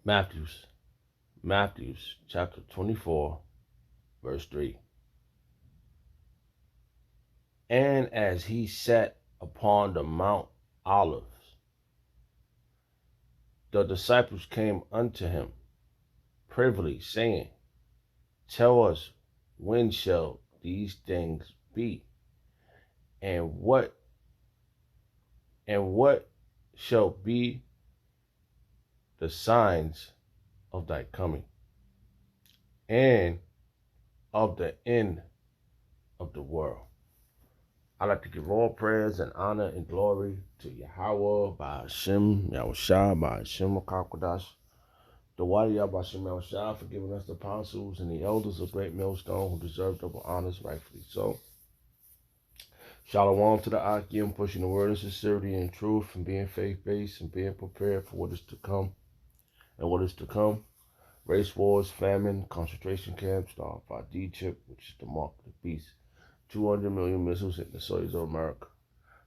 Matthews chapter 24, verse 3. And as he sat upon the Mount Olives, the disciples came unto him privily, saying, Tell us, when shall these things be? And what shall be the signs of thy coming, and of the end of the world? I'd like to give all prayers and honor and glory to Yahweh, by Hashem, Yahushua, by Hashem, Makakwadash, the Wadi Yabashim Yahushua, for giving us the apostles and the elders of Great Millstone who deserve double honors, rightfully so. Shalom to the Akim, pushing the word of sincerity and truth, and being faith-based and being prepared for what is to come. And what is to come: race wars, famine, concentration camps, the RFID chip, which is the mark of the beast, 200 million missiles hitting the soils of America.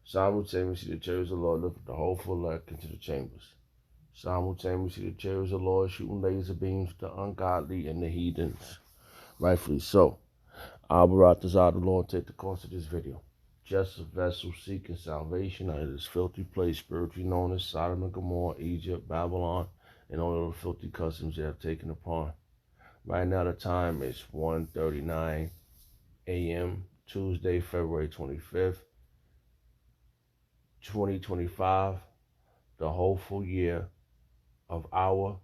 Simultaneously, the chariots of the Lord lift the whole full elect into the chambers. Simultaneously, the chariots of the Lord shooting laser beams to the ungodly and the heathens. Rightfully so. Abaratazah, the Lord, take the course of this video. Just a vessel seeking salvation out of this filthy place, spiritually known as Sodom and Gomorrah, Egypt, Babylon, and all of the filthy customs they have taken upon. Right now, the time is 1:39 a.m., Tuesday, February 25th, 2025, the hopeful year of our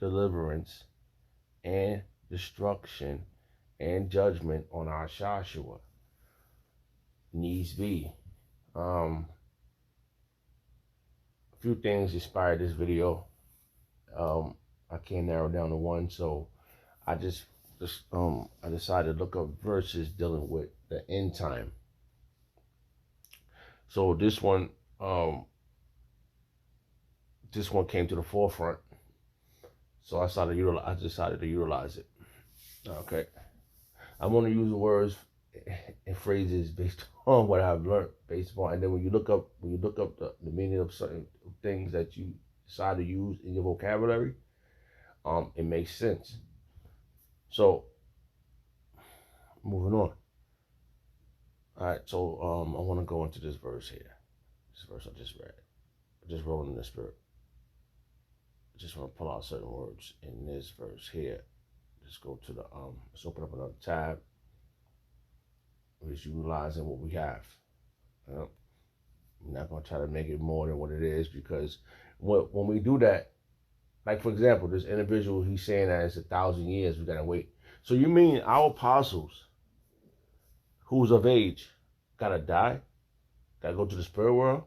deliverance and destruction and judgment on our Joshua. Needs be. A few things inspired this video. I can't narrow down to one, so I decided to look up verses dealing with the end time. So this one came to the forefront, so I decided to utilize it. Okay, I'm going to use the words and phrases based on what I've learned, based upon, and then when you look up the meaning of certain things that you decide to use in your vocabulary, it makes sense. So moving on. All right, so I want to go into this verse here. This verse I just read. Just rolling in the spirit. I just want to pull out certain words in this verse here. Just go to the let's open up another tab. We're just utilizing what we have. I'm not going to try to make it more than what it is, because when we do that, like for example, this individual, he's saying that it's 1,000 years we got to wait. So you mean our apostles, who's of age, got to die? Got to go to the spirit world?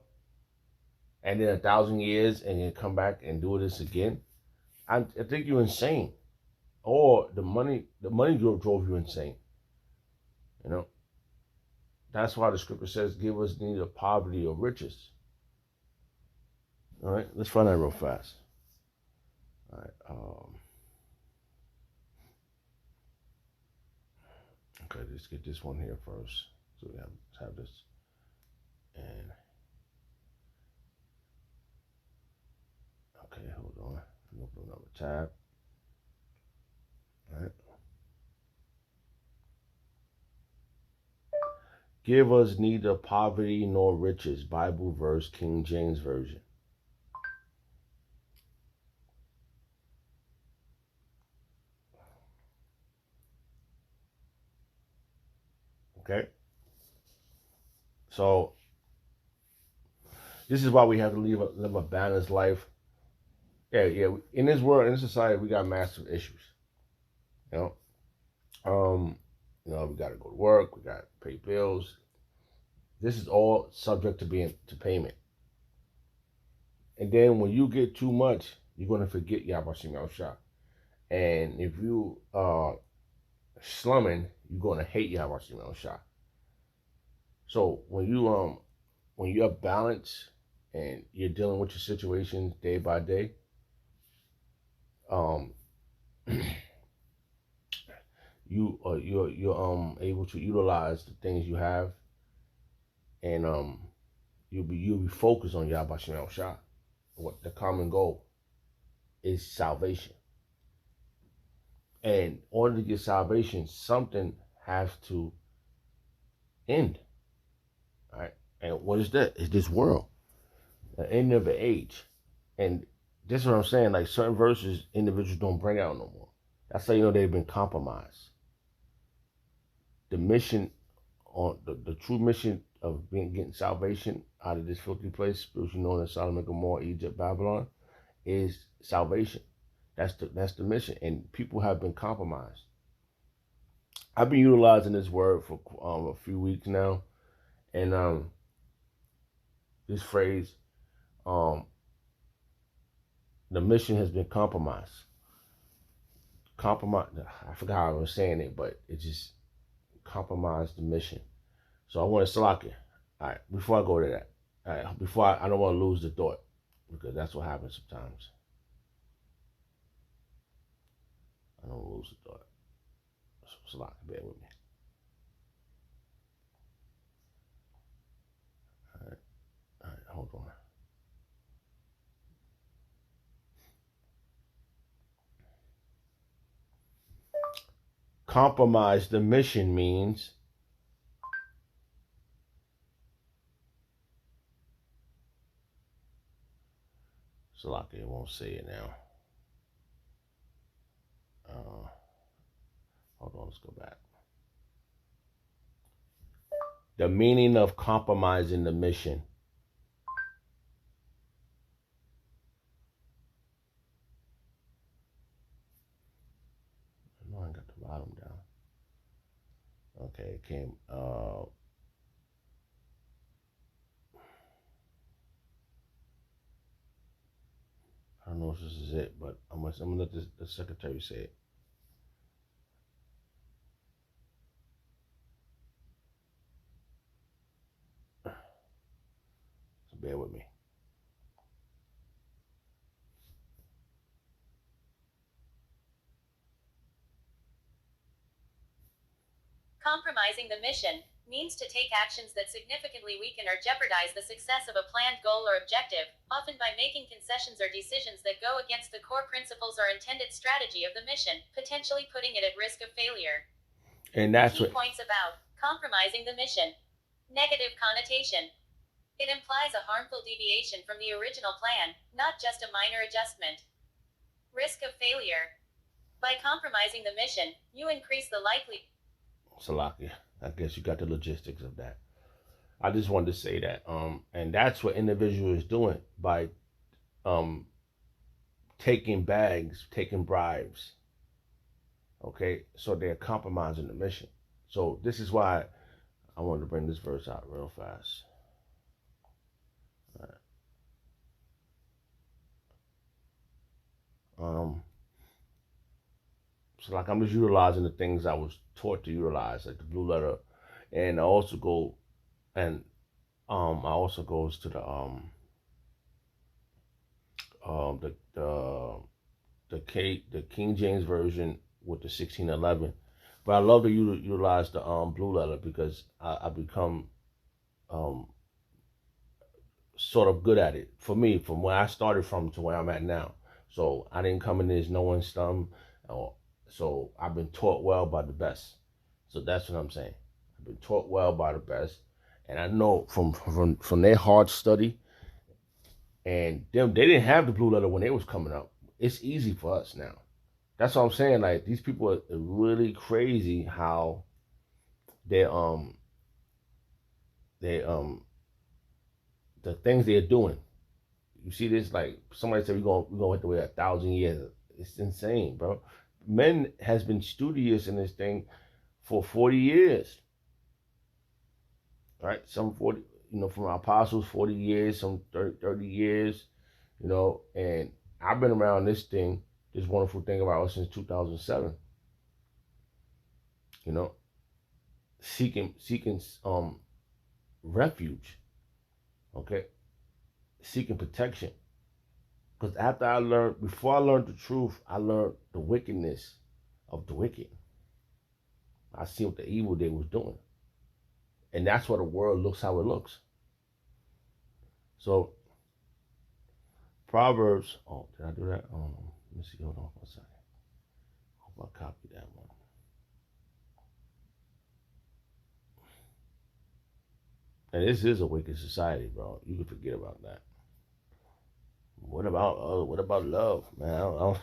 And then 1,000 years and then come back and do this again? I think you're insane. Or the money drove you insane. You know? That's why the scripture says, give us neither poverty or riches. All right, let's find that real fast. All right. Okay, let's get this one here first. So we have this. And okay, hold on. Let me open another tab. All right. Give us neither poverty nor riches. Bible verse, King James Version. Okay. So this is why we have to live a balanced life. Yeah. In this world, in this society, we got massive issues. You know, we got to go to work. We got to pay bills. This is all subject to payment. And then when you get too much, you're going to forget Yabashim Yahushua. And if you are slumming, you're going to hate Yabashim Yahushua. So when you have balance and you're dealing with your situations day by day, you're able to utilize the things you have, and you'll be focused on Yahweh Shah, what the common goal is salvation. And in order to get salvation, something has to end. Right? And what is that? It's this world, the end of the age. And this is what I'm saying. Like certain verses, individuals don't bring out no more. That's how you know they've been compromised. The mission on the true mission of getting salvation out of this filthy place, spiritually known as Sodom and Gomorrah, Egypt, Babylon, is salvation. That's the mission, and people have been compromised. I've been utilizing this word for a few weeks now, and this phrase, um, the mission has been compromised. Compromise. I forgot how I was saying it, but it just compromised the mission. So I want to slack it. All right, before I go to that, all right, before I don't want to lose the thought, because that's what happens sometimes. I don't lose the thought. So slack, bear with me. All right, hold on. Compromise the mission means Salaki won't say it now. Hold on, let's go back. The meaning of compromising the mission. I know I got the bottom down. Okay, it came. I don't know if this is it, but I'm gonna let the secretary say it. So bear with me. Compromising the mission means to take actions that significantly weaken or jeopardize the success of a planned goal or objective, often by making concessions or decisions that go against the core principles or intended strategy of the mission, potentially putting it at risk of failure. And that's Key points about compromising the mission. Negative connotation. It implies a harmful deviation from the original plan, not just a minor adjustment. Risk of failure. By compromising the mission, you increase the likelihood. Salakia. I guess you got the logistics of that. I just wanted to say that. And that's what individual is doing by um taking bags, taking bribes. Okay, so they're compromising the mission. So this is why I wanted to bring this verse out real fast. All right. So like I'm just utilizing the things I was taught to utilize, like the blue letter, and I also go and I also goes to um the the the King James version with the 1611. But I love to utilize the blue letter because I become um sort of good at it. For me, from where I started from to where I'm at now. So I didn't come in as no one's thumb. So I've been taught well by the best. So that's what I'm saying. I've been taught well by the best, and I know from their hard study, and them they didn't have the blue letter when they was coming up. It's easy for us now. That's what I'm saying. Like these people are really crazy how they they the things they're doing. You see this, like somebody said we're gonna have to wait 1,000 years. It's insane, bro. Men has been studious in this thing for 40 years. Right? Some 40, from our apostles, 40 years, some 30 years, and I've been around this thing, this wonderful thing about us since 2007, seeking refuge, okay? Seeking protection. Because before I learned the truth, I learned the wickedness of the wicked. I see what the evil they was doing. And that's why the world looks how it looks. So, Proverbs, did I do that? Let me see. Hold on for a second. Hope I copied that one. And this is a wicked society, bro. You can forget about that. What about love, man? I don't,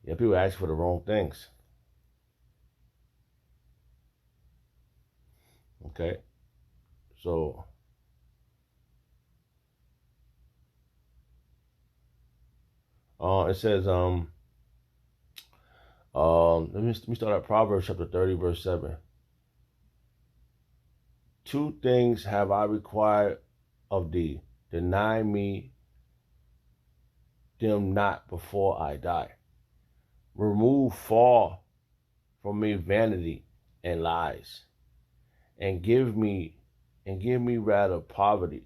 yeah, people ask for the wrong things. Okay, so it says let me start at Proverbs chapter 30 verse 7. Two things have I required of thee, deny me them not before I die. Remove far from me vanity and lies, and give me rather poverty.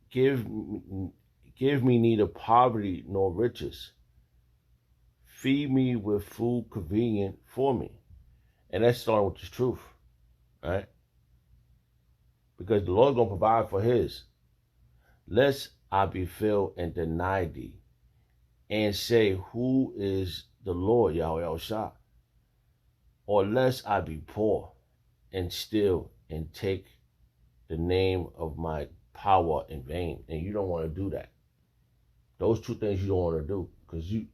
Give give me neither poverty nor riches. Feed me with food convenient for me. And that's starting with the truth, right? Because the Lord's gonna provide for his. Lest I be filled and deny thee, and say, who is the Lord, Yahweh El Shah? Or lest I be poor and steal and take the name of my power in vain. And you don't want to do that. Those two things you don't want to do. Because these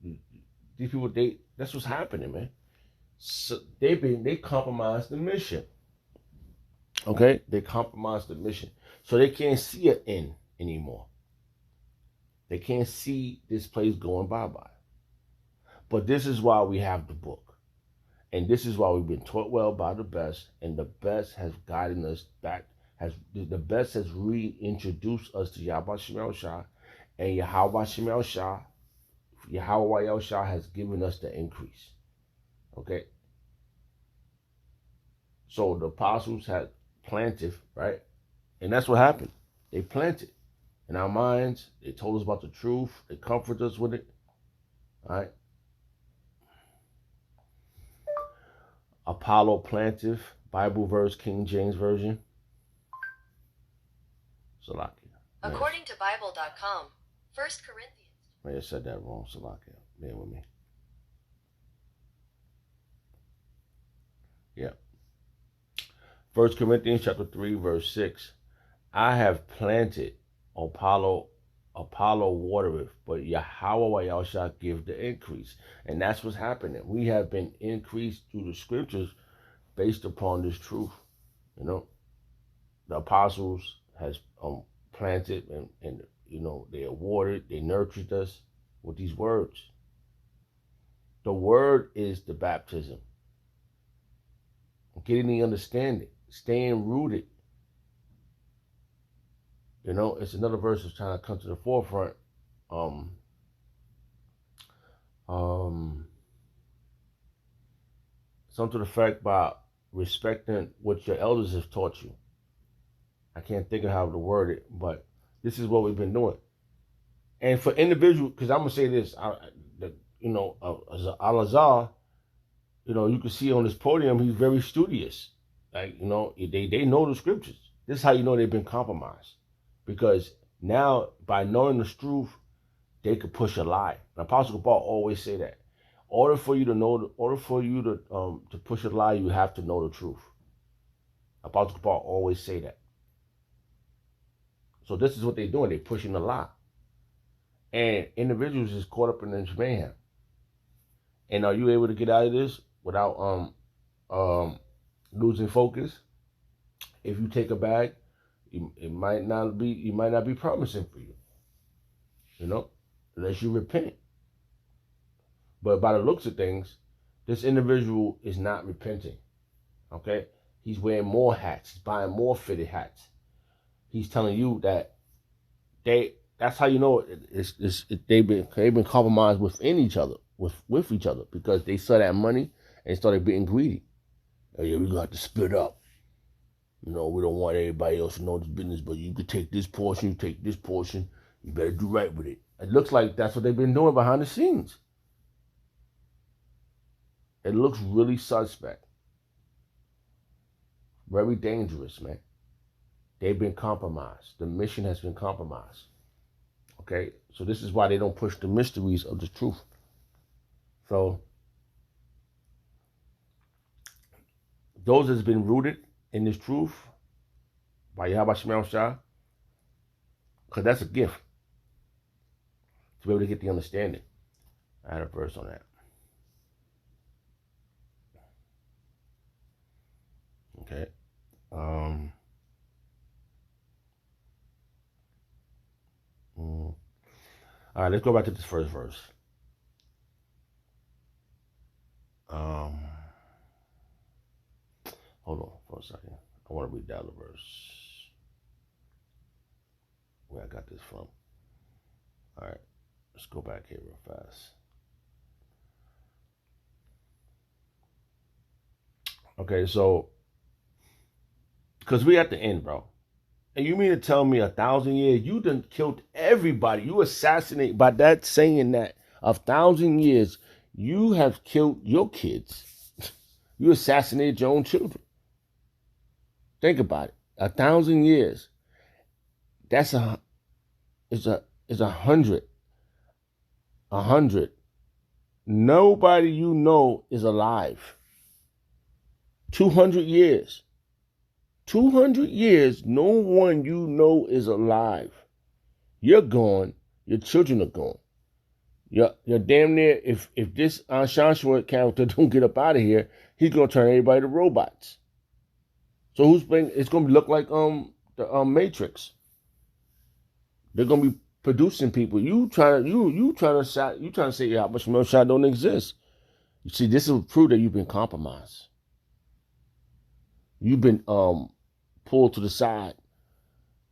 people, that's what's happening, man. So they compromised the mission. Okay? They compromised the mission. So they can't see an end anymore. They can't see this place going bye-bye. But this is why we have the book. And this is why we've been taught well by the best. And the best has guided us back. The best has reintroduced us to Yahweh Shemel Shah. And Yahweh Shemel Shah, Yahweh El Shah has given us the increase. Okay? So the apostles had planted, right? And that's what happened. They planted in our minds. They told us about the truth. They comforted us with it. All right. Apollo planted, Bible verse, King James Version. Salakia. According to Bible.com, 1 Corinthians. I may have said that wrong, Salakia. Bear with me. Yeah. 1 Corinthians chapter 3, verse 6. I have planted, Apollo watereth, but Yahweh Yahweh shall give the increase. And that's what's happening. We have been increased through the scriptures based upon this truth. You know, the apostles has planted and you know, they watered, they nurtured us with these words. The word is the baptism. Getting the understanding, staying rooted. You know, it's another verse that's trying to come to the forefront. Something to the effect about respecting what your elders have taught you. I can't think of how to word it, but this is what we've been doing. And for individual, because I'm gonna say this, Al-Azhar, you know, you can see on this podium, he's very studious. Like, you know, they know the scriptures. This is how you know they've been compromised. Because now, by knowing the truth, they could push a lie. And Apostle Paul always say that. In order for you to push a lie, you have to know the truth. Apostle Paul always say that. So this is what they're doing. They're pushing a lie. And individuals is caught up in this mayhem. And are you able to get out of this without losing focus? If you take a bag, it might not be promising for you. You know, unless you repent. But by the looks of things, this individual is not repenting. Okay? He's wearing more hats. He's buying more fitted hats. He's telling you that that's how you know they've been compromised within each other, with each other, because they saw that money and started being greedy. Oh, yeah, we got to split up. You know, we don't want everybody else to know this business, but you could take this portion, you take this portion, you better do right with it. It looks like that's what they've been doing behind the scenes. It looks really suspect. Very dangerous, man. They've been compromised. The mission has been compromised. Okay, so this is why they don't push the mysteries of the truth. So those that's been rooted in this truth by Yahweh Shemel Shah, because that's a gift to be able to get the understanding. I had a verse on that. Okay. All right, let's go back to this first verse. Um, Hold on for a second. I want to read the other verse. Where I got this from. All right, let's go back here real fast. Okay, so because we at the end, bro. And you mean to tell me 1,000 years you done killed everybody? You assassinate by that saying that 1,000 years you have killed your kids. You assassinated your own children. Think about it. 1,000 years. That's is a hundred. 100. Nobody you know is alive. 200 years. 200 years, no one you know is alive. You're gone. Your children are gone. You're damn near, if this Joshua character don't get up out of here, he's going to turn everybody to robots. So who's playing? It's going to look like the Matrix. They're going to be producing people. You trying to say yeah, but Shemel Shah don't exist. You see, this is proof that you've been compromised. You've been pulled to the side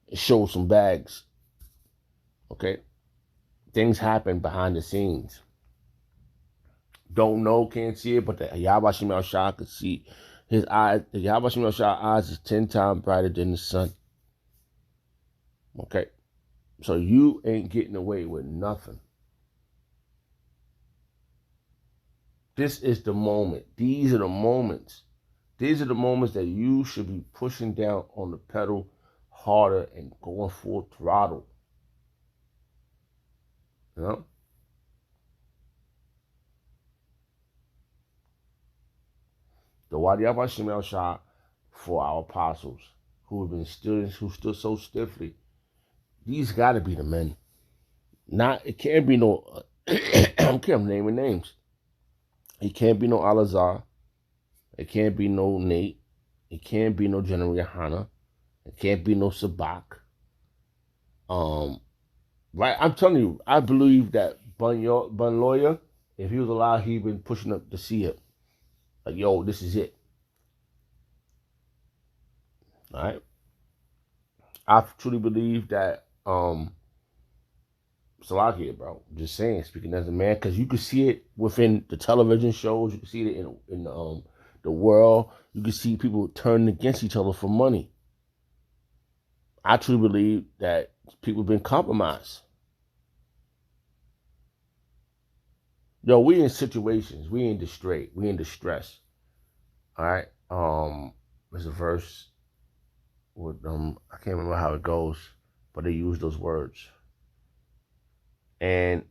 and showed some bags. Okay? Things happen behind the scenes. Don't know, can't see it, but the Yahweh Shemel Shah could see his eyes. The Yahweh Shemel Shah eyes is 10 times brighter than the sun. Okay? So you ain't getting away with nothing. This is the moment. These are the moments. These are the moments that you should be pushing down on the pedal harder and going full throttle. You know? The Wadi Abba Shemel Shah for our apostles who have been who stood so stiffly. These got to be the men. Not, it can't be no, I can't name names. It can't be no Alazar. It can't be no Nate. It can't be no General Yohana. It can't be no Sabak. Right? I'm telling you, I believe that Bun Lawyer, if he was alive, he'd been pushing up to see it. Like, yo, this is it. All right? I truly believe that, Salakia, bro. I'm just saying, speaking as a man, because you can see it within the television shows. You can see it in the world. You can see people turning against each other for money. I truly believe that people have been compromised. Yo, we in situations. We in distress. We in distress. All right. There's a verse with I can't remember how it goes, but they use those words. And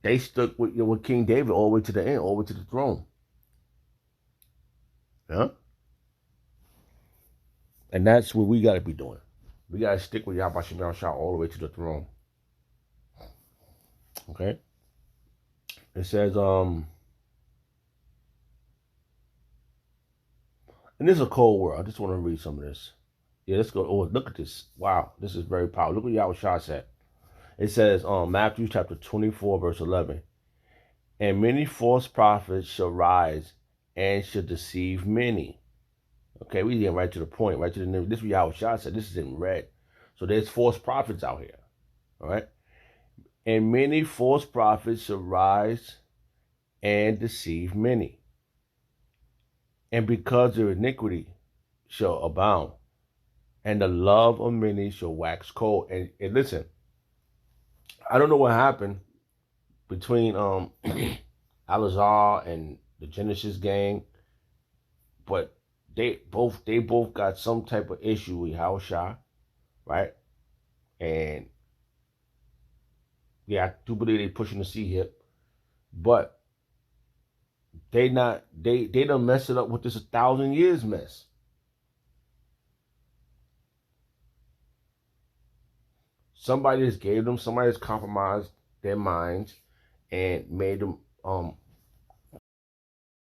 they stuck with King David all the way to the end, all the way to the throne. Yeah? And that's what we got to be doing. We got to stick with Yahweh Shemel Shah all the way to the throne. Okay? It says, and this is a cold world. I just want to read some of this. Yeah, let's go. Oh, look at this. Wow, this is very powerful. Look what Yahweh Shah said. It says, Matthew chapter 24, verse 11. And many false prophets shall rise and shall deceive many. Okay, we get right to the point, right to the name. This is what Yahweh Shah said. This is in red. So there's false prophets out here. All right? And many false prophets shall rise and deceive many. And because their iniquity shall abound, and the love of many shall wax cold. And listen, I don't know what happened between Alazar and the Genesis gang, but they both got some type of issue with Yahweh Shah, right? And Yeah, I do believe they pushing the C hip, but they done mess it up with this 1,000 years mess. Somebody just compromised their minds and made them